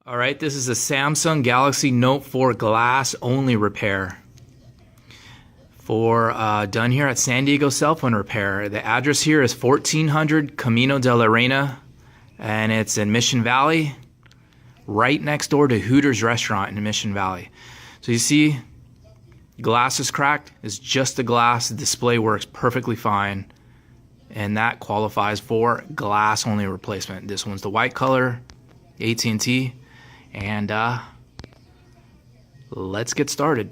All right, this is a Samsung Galaxy Note 4 glass only repair done here at San Diego Cell Phone Repair. The address here is 1400 Camino de la Reina, and it's in Mission Valley, right next door to Hooters restaurant in Mission Valley. So you see, glass is cracked. It's just the glass. The display works perfectly fine, and that qualifies for glass only replacement. This one's the white color, AT&T, and let's get started.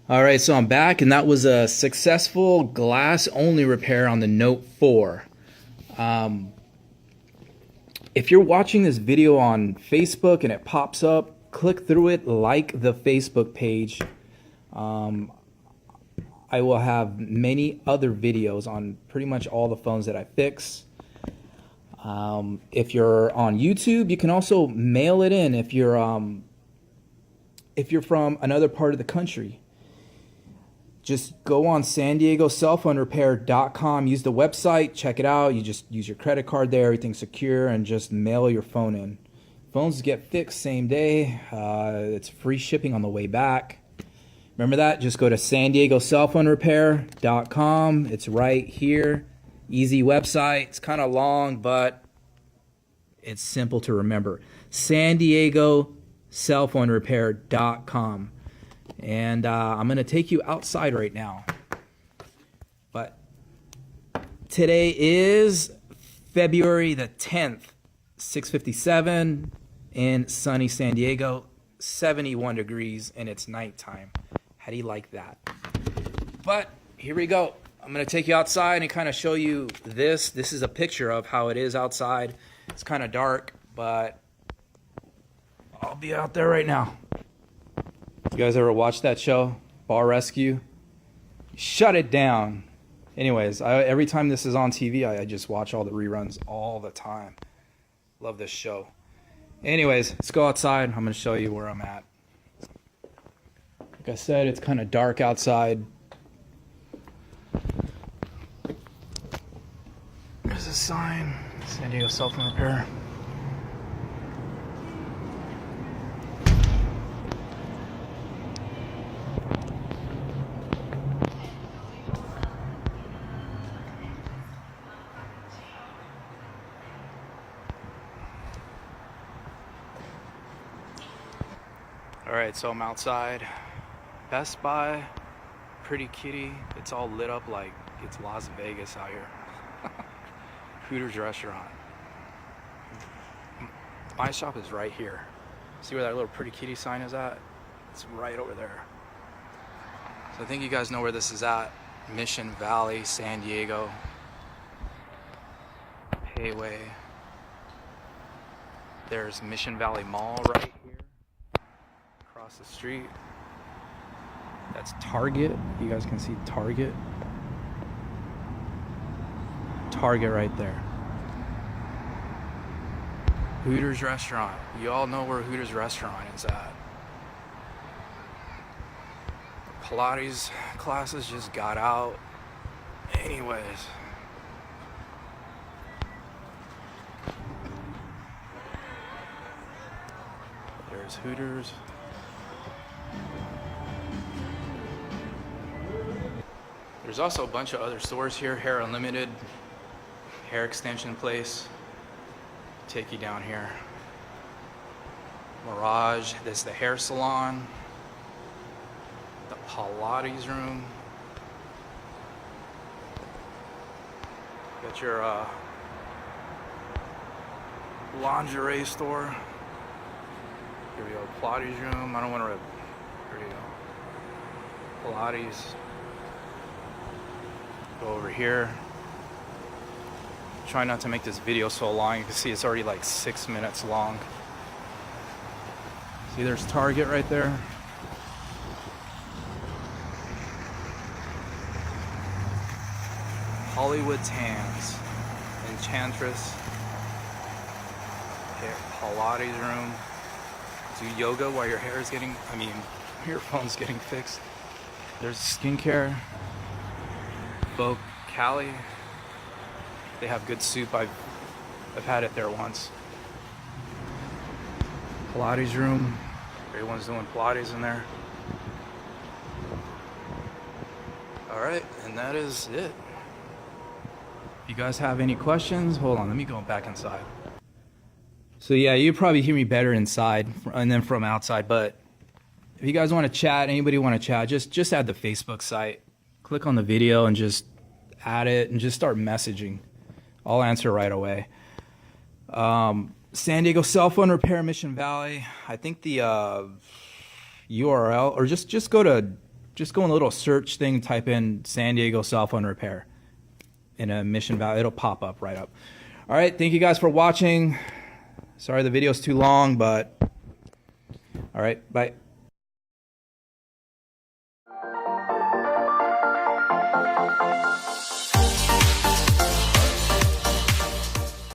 All right, so I'm back, and that was a successful glass-only repair on the Note 4. If you're watching this video on Facebook and it pops up, click through it, like the Facebook page. I will have many other videos on pretty much all the phones that I fix. If you're on YouTube, you can also mail it in if you're from another part of the country. Just go on SanDiegoCellPhoneRepair.com, use the website, check it out. You just use your credit card there, everything's secure, and just mail your phone in. Phones get fixed same day. It's free shipping on the way back. Remember that? Just go to SanDiegoCellPhoneRepair.com. It's right here. Easy website. It's kind of long, but it's simple to remember. SanDiegoCellPhoneRepair.com. And I'm going to take you outside right now. But today is February the 10th, 6:57 in sunny San Diego, 71 degrees, and it's nighttime. How do you like that? But here we go. I'm going to take you outside and kind of show you this. This is a picture of how it is outside. It's kind of dark, but I'll be out there right now. You guys ever watch that show, Bar Rescue? Shut it down. Anyways, every time this is on TV, I just watch all the reruns all the time. Love this show. Anyways, let's go outside. I'm going to show you where I'm at. Like I said, it's kind of dark outside. There's a sign, San Diego Cell Phone Repair. Alright, so I'm outside. Best Buy, Pretty Kitty. It's all lit up like it's Las Vegas out here. Hooters restaurant. My shop is right here. See where that little Pretty Kitty sign is at? It's right over there. So I think you guys know where this is at. Mission Valley, San Diego. Gateway. There's Mission Valley Mall right here, across the street. That's Target. You guys can see Target. Target right there. Hooters Restaurant. You all know where Hooters Restaurant is at. Pilates classes just got out. Anyways. There's Hooters. There's also a bunch of other stores here. Hair Unlimited, hair extension place. Take you down here. Mirage, this is the hair salon. The Pilates room. Got your lingerie store. Here we go, Pilates room. I don't want to. Here we go. Pilates. Go over here. Try not to make this video so long. You can see it's already like 6 minutes long. See, there's Target right there. Hollywood Tans, Enchantress, Pilates room. Do yoga while your hair is getting, your phone's getting fixed. There's skincare. Bo Cali. They have good soup. I've had it there once. Pilates room. Everyone's doing Pilates in there. Alright, and that is it. If you guys have any questions, hold on, let me go back inside. So yeah, you probably hear me better inside and then from outside, but if you guys want to chat, anybody want to chat, just add the Facebook site. Click on the video and just add it and just start messaging. I'll answer right away. San Diego Cell Phone Repair, Mission Valley. I think the URL, or just go in a little search thing, type in San Diego Cell Phone Repair in a Mission Valley. It'll pop up right up. All right, thank you guys for watching. Sorry the video's too long, but all right, bye.